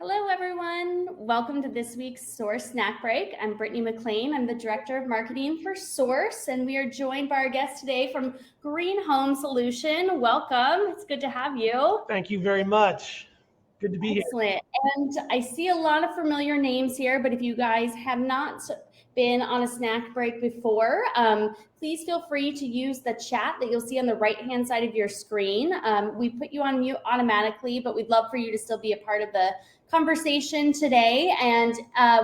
Hello, everyone. Welcome to this week's Source Snack Break. I'm Brittany McLean. I'm the Director of Marketing for Source, and we are joined by our guest today from Greenhome Solution. Welcome. It's good to have you. Thank you very much. Good to be here. Excellent. And I see a lot of familiar names here, but if you guys have not been on a snack break before, please feel free to use the chat that you'll see on the right-hand side of your screen. We put you on mute automatically, but we'd love for you to still be a part of the conversation today, and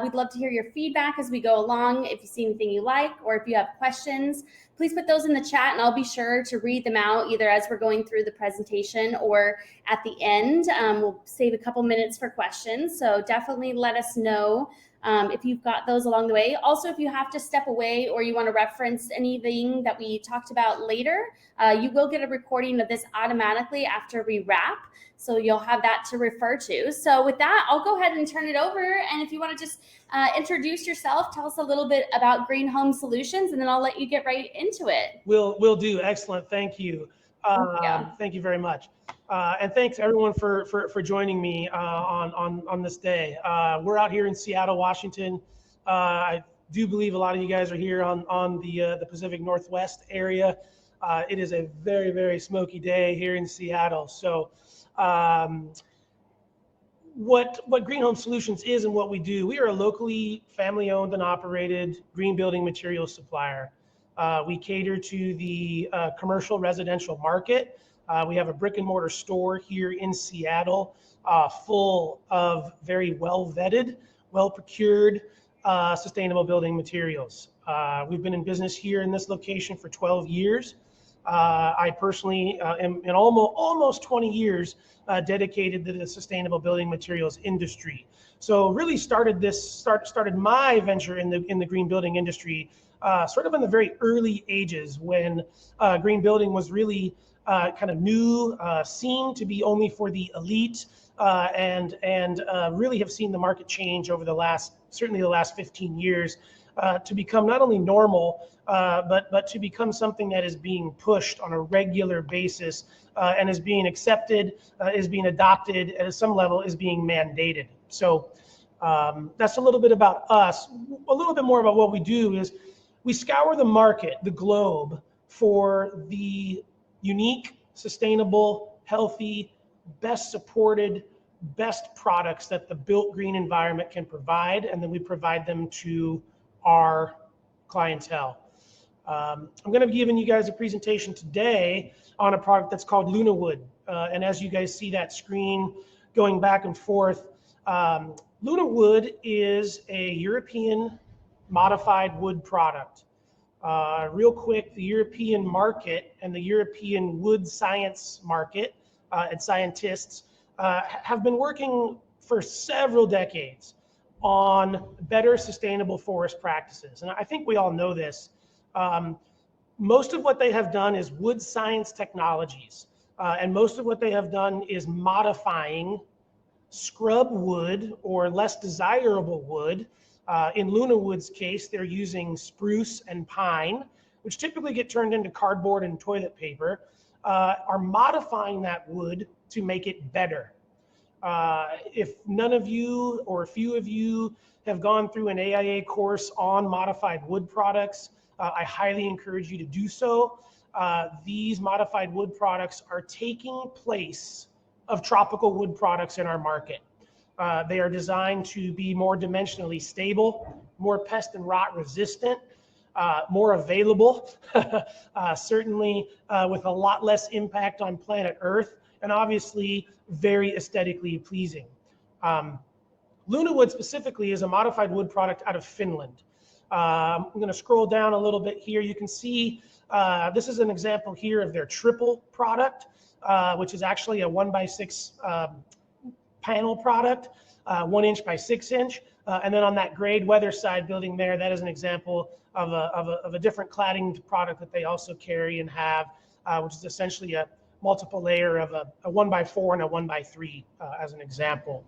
we'd love to hear your feedback as we go along. If you see anything you like or if you have questions, please put those in the chat and I'll be sure to read them out either as we're going through the presentation or at the end. We'll save a couple minutes for questions, so definitely let us know if you've got those along the way. Also, if you have to step away or you want to reference anything that we talked about later, you will get a recording of this automatically after we wrap, so you'll have that to refer to. So with that, I'll go ahead and turn it over, and if you want to just introduce yourself, tell us a little bit about Greenhome Solutions, and then I'll let you get right into it. Will do. Excellent. Thank you. Thank you very much. And thanks everyone for joining me on this day. We're out here in Seattle, Washington. I do believe a lot of you guys are here on the Pacific Northwest area. It is a very, very smoky day here in Seattle. So what Greenhome Solutions is and what we do, we are a locally family-owned and operated green building materials supplier. We cater to the commercial residential market. We have a brick and mortar store here in Seattle, full of very well vetted, well procured, sustainable building materials. We've been in business here in this location for 12 years. I personally am in almost 20 years dedicated to the sustainable building materials industry. So really started my venture in the green building industry sort of in the very early ages when green building was really kind of new, seen to be only for the elite, and really have seen the market change over certainly the last 15 years to become not only normal, but to become something that is being pushed on a regular basis and is being accepted, is being adopted, and at some level is being mandated. So that's a little bit about us. A little bit more about what we do is we scour the market, the globe, for the unique, sustainable, healthy, best supported, best products that the built green environment can provide, and then we provide them to our clientele. I'm going to be giving you guys a presentation today on a product that's called Lunawood, and as you guys see that screen going back and forth, Lunawood is a European modified wood product. Real quick, the European market and the European wood science market and scientists have been working for several decades on better sustainable forest practices. And I think we all know this. Most of what they have done is wood science technologies. And most of what they have done is modifying scrub wood or less desirable wood. In Lunawood's case, they're using spruce and pine, which typically get turned into cardboard and toilet paper, are modifying that wood to make it better. If none of you or a few of you have gone through an AIA course on modified wood products, I highly encourage you to do so. These modified wood products are taking place of tropical wood products in our market. They are designed to be more dimensionally stable, more pest and rot resistant, more available, certainly with a lot less impact on planet Earth, and obviously very aesthetically pleasing. Lunawood specifically is a modified wood product out of Finland. I'm going to scroll down a little bit here. You can see this is an example here of their triple product, which is actually a 1x6 panel product, 1 inch by 6 inch. And then on that grade weather side building there, that is an example of a different cladding product that they also carry and have, which is essentially a multiple layer of a 1x4 and a 1x3 as an example.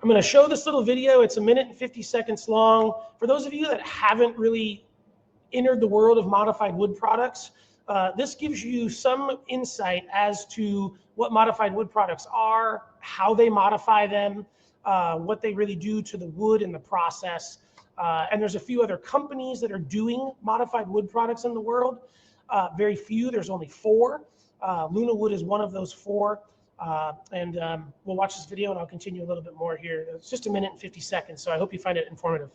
I'm going to show this little video. It's 1 minute and 50 seconds long. For those of you that haven't really entered the world of modified wood products, this gives you some insight as to what modified wood products are, how they modify them, what they really do to the wood in the process. And there's a few other companies that are doing modified wood products in the world. Very few, there's only 4. Lunawood is one of those 4. We'll watch this video and I'll continue a little bit more here. It's just 1 minute and 50 seconds, so I hope you find it informative.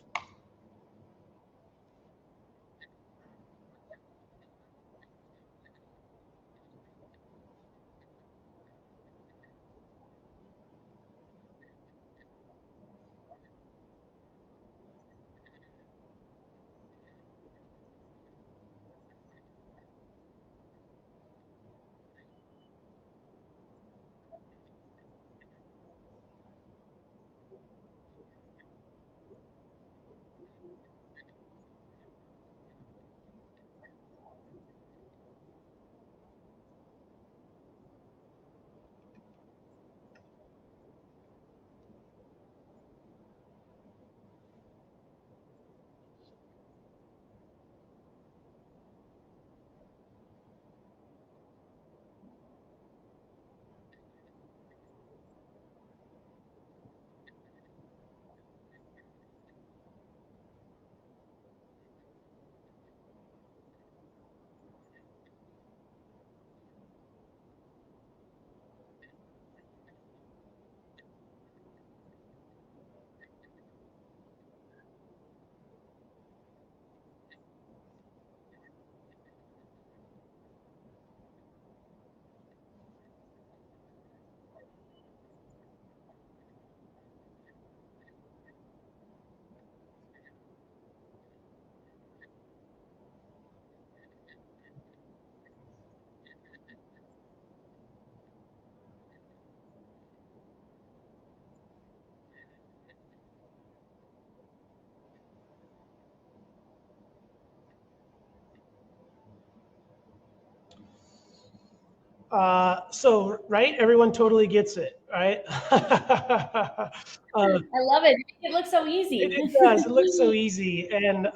Right, everyone totally gets it, right? I love it. It looks so easy. It does. It looks so easy. And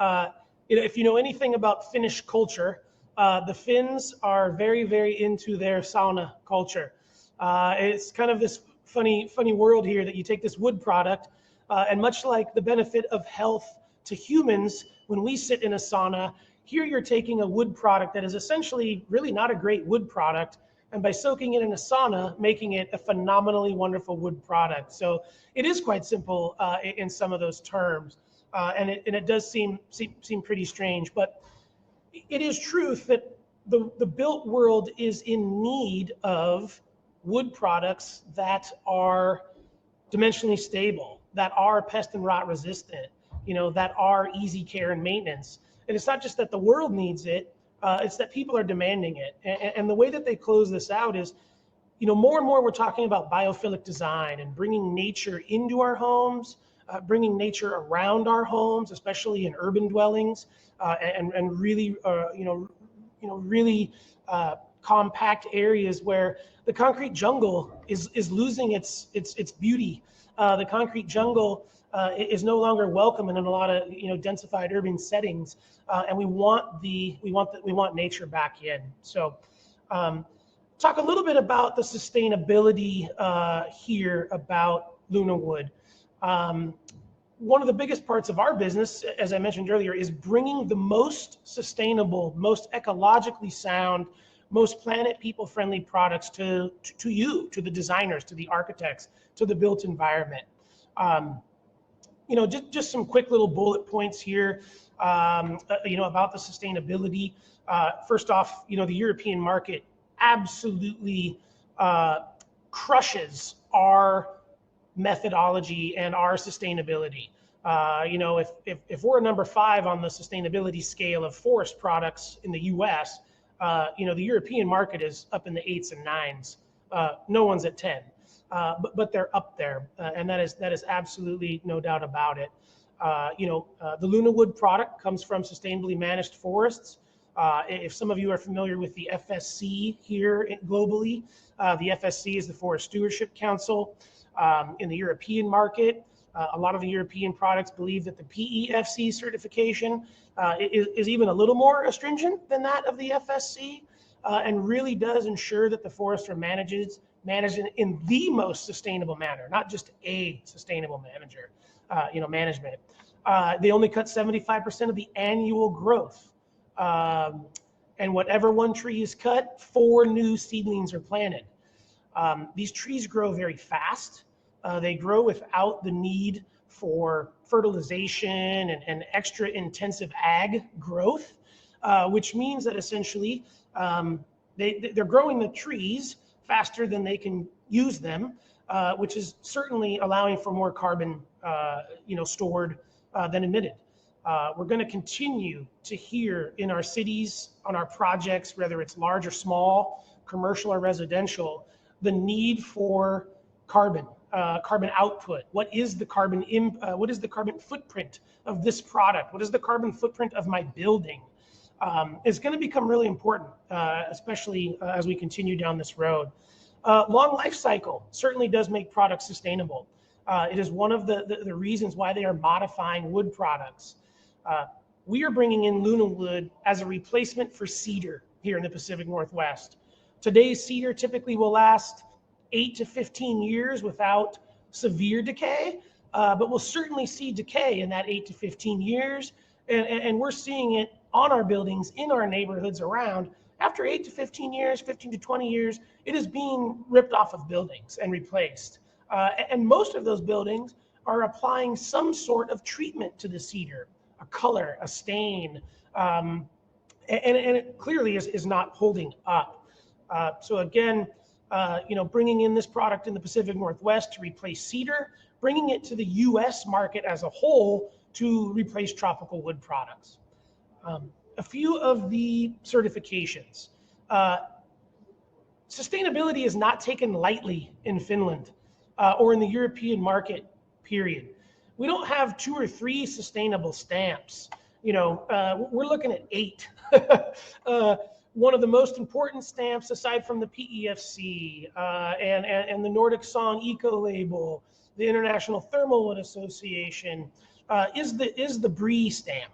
if you know anything about Finnish culture, the Finns are very, very into their sauna culture. It's kind of this funny world here that you take this wood product, and much like the benefit of health to humans when we sit in a sauna, here you're taking a wood product that is essentially really not a great wood product, and by soaking it in a sauna, making it a phenomenally wonderful wood product. So it is quite simple in some of those terms, and it does seem pretty strange, but it is truth that the built world is in need of wood products that are dimensionally stable, that are pest and rot resistant, that are easy care and maintenance. And it's not just that the world needs it, it's that people are demanding it. And the way that they close this out is, more and more we're talking about biophilic design and bringing nature into our homes, bringing nature around our homes, especially in urban dwellings, and really, really compact areas where the concrete jungle is losing its beauty. The concrete jungle is no longer welcome in a lot of densified urban settings, and we want nature back in. So, talk a little bit about the sustainability here about Lunawood. One of the biggest parts of our business, as I mentioned earlier, is bringing the most sustainable, most ecologically sound, most planet people-friendly products to you, to the designers, to the architects, to the built environment. Just some quick little bullet points here, about the sustainability. First off, the European market absolutely crushes our methodology and our sustainability. If we're a number 5 on the sustainability scale of forest products in the US, the European market is up in the 8s and 9s. No one's at 10, but they're up there, and that is absolutely no doubt about it. The Lunawood product comes from sustainably managed forests. If some of you are familiar with the FSC here globally, the FSC is the Forest Stewardship Council. In the European market, a lot of the European products believe that the PEFC certification is even a little more astringent than that of the FSC. and really does ensure that the forests are managed in the most sustainable manner, not just a sustainable management. They only cut 75% of the annual growth. And whatever one tree is cut, 4 new seedlings are planted. These trees grow very fast. They grow without the need for fertilization and extra intensive ag growth, which means that essentially they're growing the trees faster than they can use them, which is certainly allowing for more carbon stored than emitted. We're going to continue to hear in our cities, on our projects, whether it's large or small, commercial or residential, the need for carbon output. What is the carbon footprint of this product? What is the carbon footprint of my building? It's going to become really important, especially as we continue down this road. Long life cycle certainly does make products sustainable. It is one of the reasons why they are modifying wood products. We are bringing in Lunawood as a replacement for cedar here in the Pacific Northwest. Today's cedar typically will last 8 to 15 years without severe decay, but we'll certainly see decay in that 8 to 15 years. And we're seeing it on our buildings, in our neighborhoods around. After 8 to 15 years, 15 to 20 years, it is being ripped off of buildings and replaced. And most of those buildings are applying some sort of treatment to the cedar, a color, a stain, and it clearly is not holding up. So again, bringing in this product in the Pacific Northwest to replace cedar, bringing it to the U.S. market as a whole to replace tropical wood products. A few of the certifications. Sustainability is not taken lightly in Finland or in the European market, period. We don't have 2 or 3 sustainable stamps. We're looking at 8. One of the most important stamps, aside from the PEFC and the Nordic Song Eco Label, the International Thermowood Association, is the BRE stamp.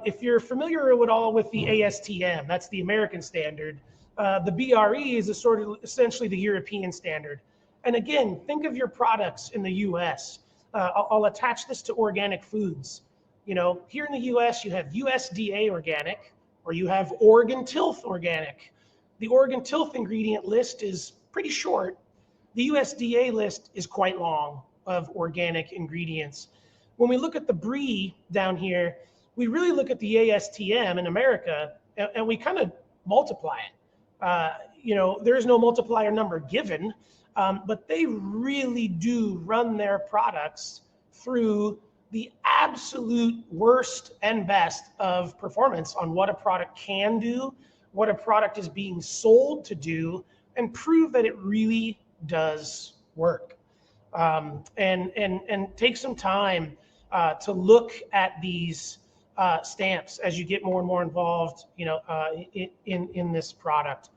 If you're familiar at all with the ASTM, that's the American standard. The BRE is essentially the European standard. And again, think of your products in the U.S. I'll attach this to organic foods. Here in the U.S., you have USDA organic, or you have Oregon Tilth organic. The Oregon Tilth ingredient list is pretty short. The USDA list is quite long of organic ingredients. When we look at the BRE down here, we really look at the ASTM in America and we kind of multiply it. There is no multiplier number given, but they really do run their products through the absolute worst and best of performance on what a product can do, what a product is being sold to do, and prove that it really does work. And take some time to look at these stamps as you get more and more involved, in this product.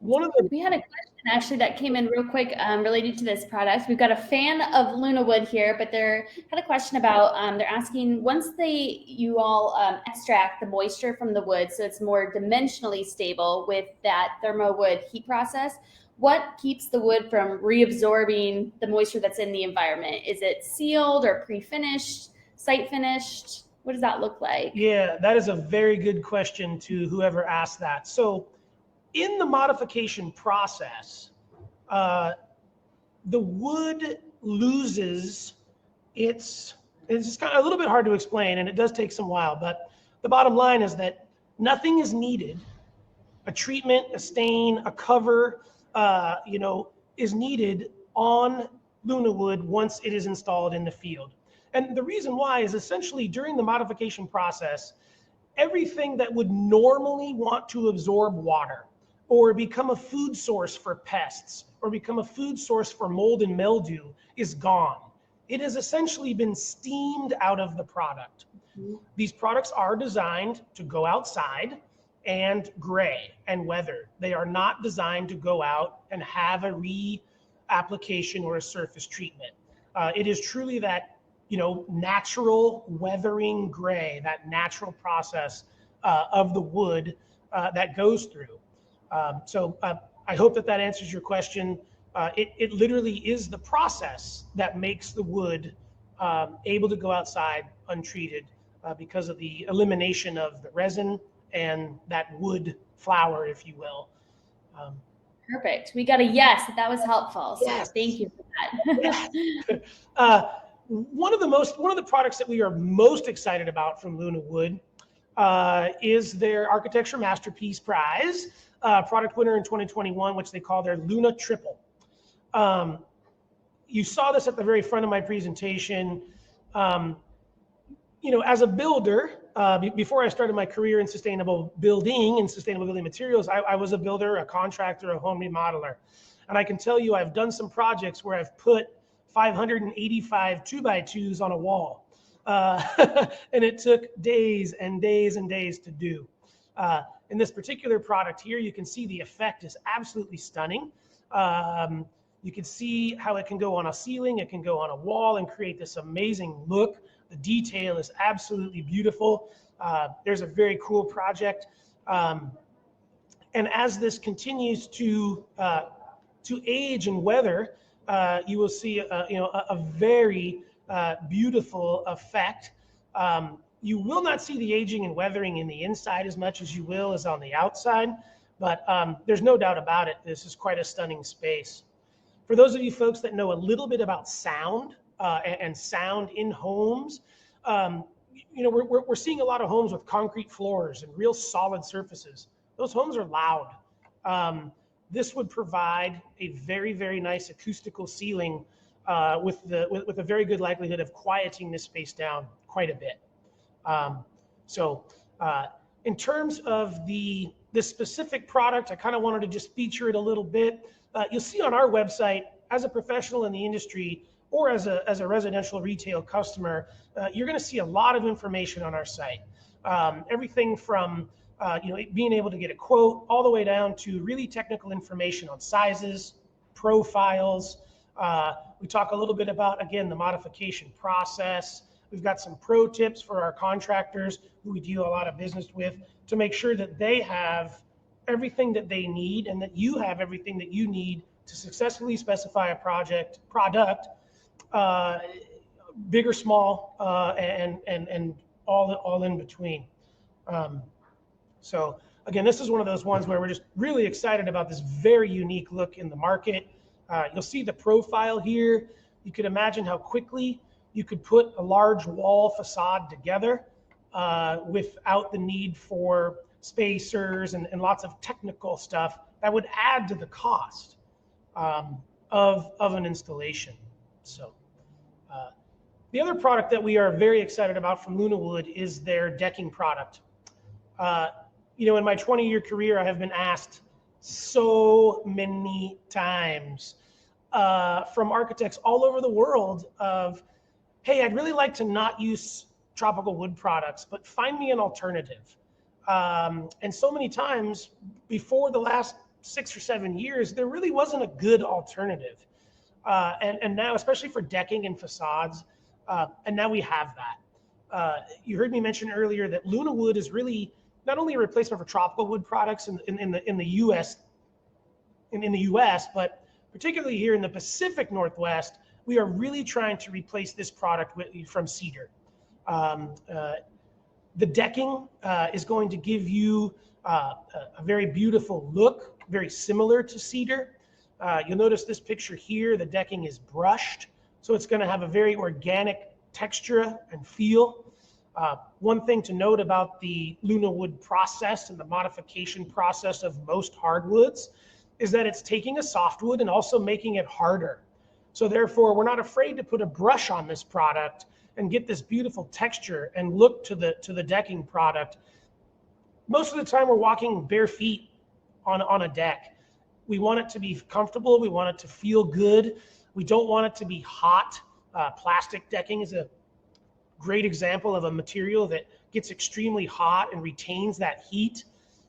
We had a question actually that came in real quick related to this product. We've got a fan of Lunawood here, but they had a question about, they're asking, once you all extract the moisture from the wood so it's more dimensionally stable with that thermowood heat process, what keeps the wood from reabsorbing the moisture that's in the environment? Is it sealed or pre-finished, site finished? What does that look like? Yeah, that is a very good question to whoever asked that. So in the modification process, the wood loses it's just kind of a little bit hard to explain, and it does take some while, but the bottom line is that nothing is needed. A treatment, a stain, a cover, is needed on Lunawood once it is installed in the field. And the reason why is essentially during the modification process, everything that would normally want to absorb water or become a food source for pests or become a food source for mold and mildew is gone. It has essentially been steamed out of the product. Mm-hmm. These products are designed to go outside and gray and weather. They are not designed to go out and have a re-application or a surface treatment. It is truly that, natural weathering gray, that natural process of the wood that goes through. So I hope that answers your question. It literally is the process that makes the wood able to go outside untreated because of the elimination of the resin and that wood flour, if you will. Perfect. We got a yes, that was helpful. So Yes. thank you for that. Yes. One of the products that we are most excited about from Lunawood is their Architecture Masterpiece Prize, product winner in 2021, which they call their Luna Triple. You saw this at the very front of my presentation. As a builder, before I started my career in sustainable building and sustainable building materials, I was a builder, a contractor, a home remodeler. And I can tell you I've done some projects where I've put 585 2x2s on a wall. And it took days and days and days to do. In this particular product here, you can see the effect is absolutely stunning. You can see how it can go on a ceiling, it can go on a wall and create this amazing look. The detail is absolutely beautiful. There's a very cool project. And as this continues to age and weather, you will see a very beautiful effect. You will not see the aging and weathering in the inside as much as you will as on the outside, but there's no doubt about it. This is quite a stunning space. For those of you folks that know a little bit about sound and sound in homes, we're seeing a lot of homes with concrete floors and real solid surfaces. Those homes are loud. This would provide a very, very nice acoustical ceiling with a very good likelihood of quieting this space down quite a bit. In terms of this specific product, I kind of wanted to just feature it a little bit. You'll see on our website, as a professional in the industry or as a residential retail customer, you're going to see a lot of information on our site. Everything from being able to get a quote all the way down to really technical information on sizes, profiles. We talk a little bit about, again, the modification process. We've got some pro tips for our contractors who we deal a lot of business with to make sure that they have everything that they need and that you have everything that you need to successfully specify a product, big or small, and all in between. So again, this is one of those ones where we're just really excited about this very unique look in the market. You'll see the profile here. You could imagine how quickly you could put a large wall facade together without the need for spacers and lots of technical stuff that would add to the cost of an installation. So the other product that we are very excited about from Lunawood is their decking product. In my 20-year career, I have been asked so many times from architects all over the world of, hey, I'd really like to not use tropical wood products, but find me an alternative. And so many times before the last 6 or 7 years, there really wasn't a good alternative. And now, especially for decking and facades, and now we have that. You heard me mention earlier that Lunawood is really not only a replacement for tropical wood products in the U.S., but particularly here in the Pacific Northwest, we are really trying to replace this product from cedar. The decking is going to give you a very beautiful look, very similar to cedar. You'll notice this picture here, the decking is brushed, so it's going to have a very organic texture and feel. One thing to note about the Lunawood process and the modification process of most hardwoods is that it's taking a softwood and also making it harder. So therefore, we're not afraid to put a brush on this product and get this beautiful texture and look to the decking product. Most of the time, we're walking bare feet on a deck. We want it to be comfortable. We want it to feel good. We don't want it to be hot. Plastic decking is a great example of a material that gets extremely hot and retains that heat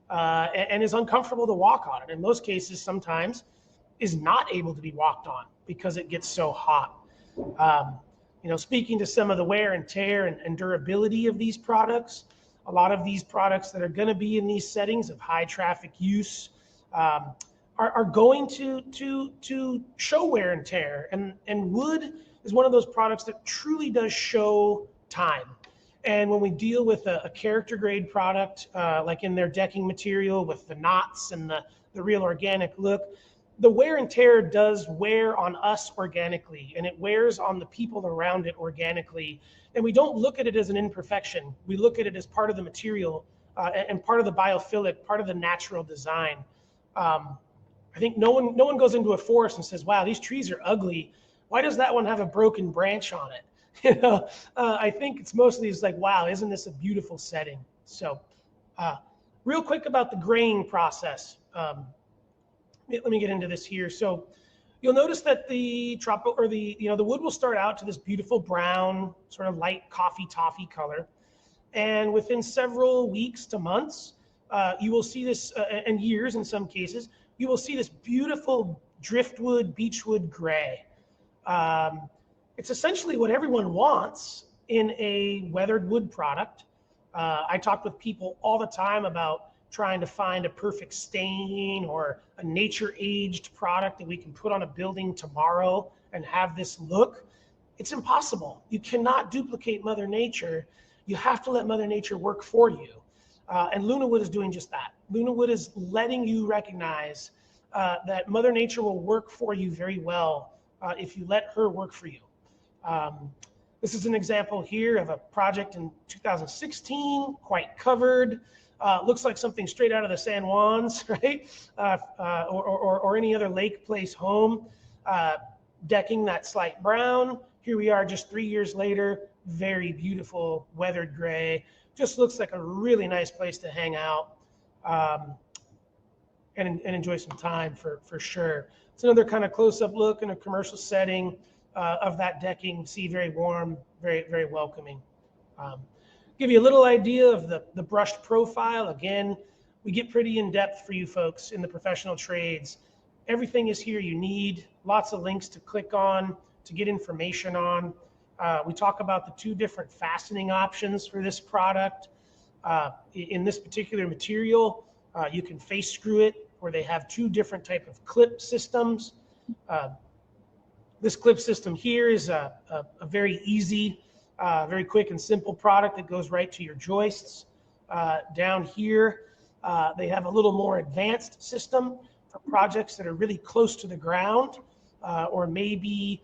and is uncomfortable to walk on. And in most cases, sometimes is not able to be walked on because it gets so hot. Speaking to some of the wear and tear and durability of these products, A lot of these products that are going to be in these settings of high traffic use are going to show wear and tear. And wood is one of those products that truly does show time. And when we deal with a character grade product, like in their decking material with the knots and the real organic look, the wear and tear does wear on us organically, and it wears on the people around it organically. And we don't look at it as an imperfection. We look at it as part of the material and part of the biophilic, part of the natural design. I think no one goes into a forest and says, wow, these trees are ugly. Why does that one have a broken branch on it? You know, I think it's mostly it's like, wow, isn't this a beautiful setting? So real quick about the graying process. Let me get into this here. So you'll notice that the wood will start out to this beautiful brown, sort of light coffee toffee color. And within several weeks to months, you will see this, and years in some cases, you will see this beautiful driftwood, beechwood gray. It's essentially what everyone wants in a weathered wood product. I talk with people all the time about trying to find a perfect stain or a nature-aged product that we can put on a building tomorrow and have this look. It's impossible. You cannot duplicate Mother Nature. You have to let Mother Nature work for you. And Lunawood is doing just that. Lunawood is letting you recognize that Mother Nature will work for you very well if you let her work for you. This is an example here of a project in 2016, quite covered. Looks like something straight out of the San Juans, right? Or any other lake place home. Decking that slight brown. Here we are just 3 years later, very beautiful weathered gray. Just looks like a really nice place to hang out and enjoy some time for sure. It's another kind of close-up look in a commercial setting of that decking. See, very warm, very, very welcoming. Give you a little idea of the brushed profile. Again, we get pretty in depth for you folks in the professional trades. Everything is here you need. Lots of links to click on, to get information on. We talk about the 2 different fastening options for this product. In this particular material, you can face screw it, where they have 2 different type of clip systems. This clip system here is a very easy, very quick and simple product that goes right to your joists. Down here, they have a little more advanced system for projects that are really close to the ground, or maybe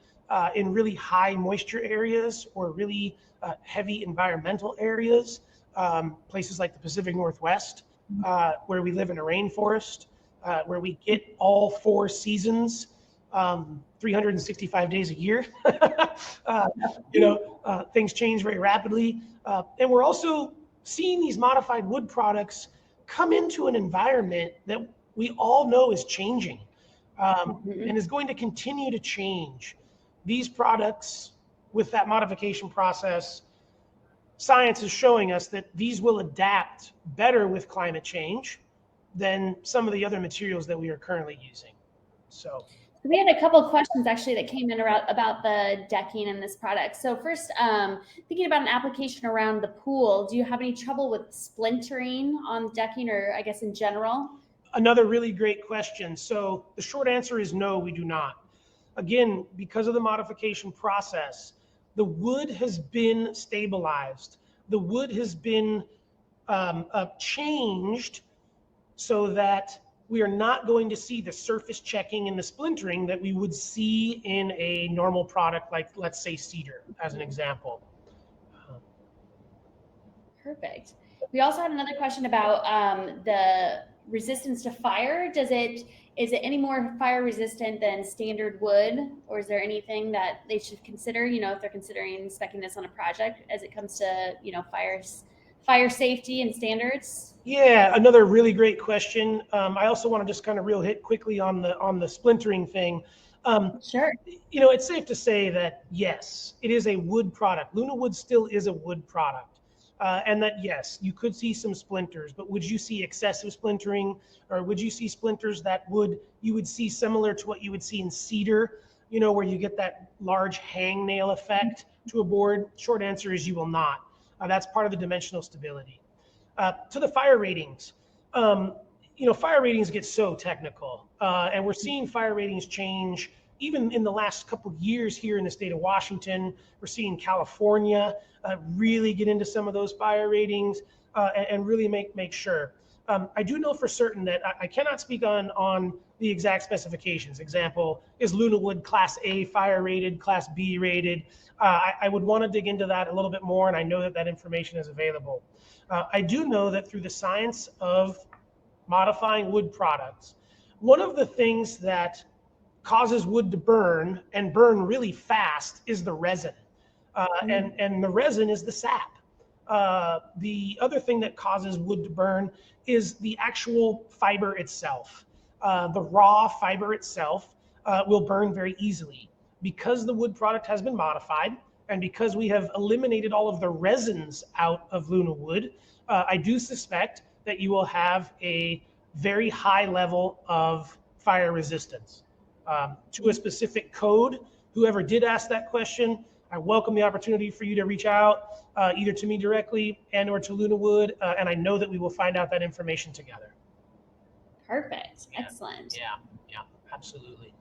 in really high moisture areas or really heavy environmental areas, places like the Pacific Northwest, where we live in a rainforest, where we get all 4 seasons, 365 days a year. Things change very rapidly. And we're also seeing these modified wood products come into an environment that we all know is changing and is going to continue to change. These products, with that modification process, science is showing us that these will adapt better with climate change than some of the other materials that we are currently using. So we had a couple of questions actually that came in about the decking in this product. So first, thinking about an application around the pool, do you have any trouble with splintering on decking, or I guess in general? Another really great question. So the short answer is no, we do not. Again, because of the modification process, the wood has been stabilized. The wood has been changed so that we are not going to see the surface checking and the splintering that we would see in a normal product like, let's say, cedar, as an example. Perfect. We also had another question about the resistance to fire. Is it any more fire resistant than standard wood, or is there anything that they should consider, if they're considering speccing this on a project as it comes to, fire safety and standards? Yeah, another really great question. I also want to just kind of hit quickly on the splintering thing. Sure. It's safe to say that yes, it is a wood product. Lunawood still is a wood product. And that, yes, you could see some splinters, but would you see excessive splintering, or would you see splinters that you would see similar to what you would see in cedar, where you get that large hangnail effect to a board? Short answer is you will not. That's part of the dimensional stability. To the fire ratings, fire ratings get so technical, and we're seeing fire ratings change even in the last couple of years here in the state of Washington. We're seeing California really get into some of those fire ratings and really make sure. I do know for certain that I cannot speak on the exact specifications. Example, is Lunawood Class A fire rated, Class B rated? I would want to dig into that a little bit more, and I know that information is available. I do know that through the science of modifying wood products, one of the things that causes wood to burn and burn really fast is the resin. And the resin is the sap. The other thing that causes wood to burn is the actual fiber itself. The raw fiber itself will burn very easily. Because the wood product has been modified, and because we have eliminated all of the resins out of Lunawood, I do suspect that you will have a very high level of fire resistance. To a specific code, whoever did ask that question, I welcome the opportunity for you to reach out either to me directly and or to Lunawood, and I know that we will find out that information together. Perfect. Yeah. Excellent. Yeah, absolutely.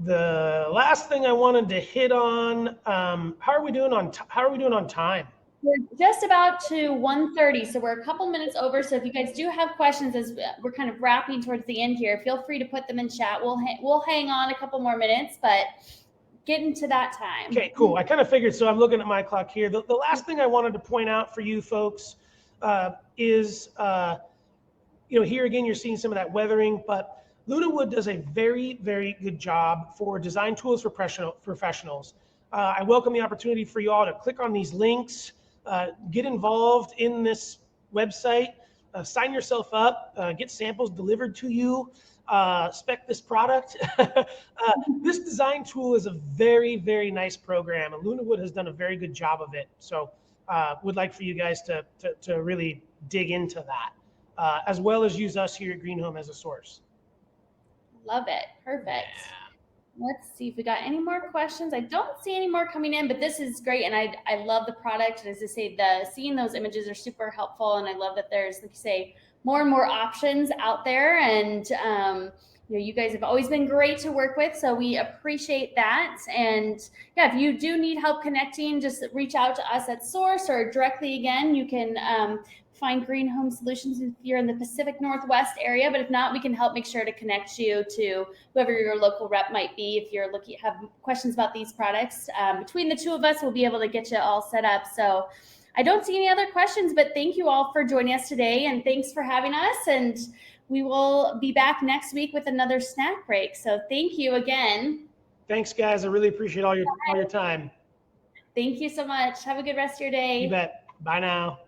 The last thing I wanted to hit on, how are we doing on time? We're just about to 1:30, so we're a couple minutes over. So if you guys do have questions as we're kind of wrapping towards the end here, feel free to put them in chat. We'll hang on a couple more minutes, but getting to that time. Okay, cool. I kind of figured, so I'm looking at my clock here. The last thing I wanted to point out for you folks is, here again, you're seeing some of that weathering, but Lunawood does a very, very good job for design tools for professionals. I welcome the opportunity for you all to click on these links, get involved in this website, sign yourself up, get samples delivered to you, spec this product. This design tool is a very, very nice program, and Lunawood has done a very good job of it. So would like for you guys to really dig into that, as well as use us here at Greenhome as a source. Love it. Perfect. Yeah. Let's see if we got any more questions. I don't see any more coming in, but this is great. And I love the product. And as I say, seeing those images are super helpful. And I love that there's, like you say, more and more options out there. And, you guys have always been great to work with. So we appreciate that. And yeah, if you do need help connecting, just reach out to us at Source or directly again. You can find Greenhome Solutions if you're in the Pacific Northwest area, but if not, we can help make sure to connect you to whoever your local rep might be. If you're have questions about these products, between the two of us, we'll be able to get you all set up. So I don't see any other questions, but thank you all for joining us today, and thanks for having us. And we will be back next week with another snack break. So thank you again. Thanks, guys. I really appreciate all your time. Thank you so much. Have a good rest of your day. You bet. Bye now.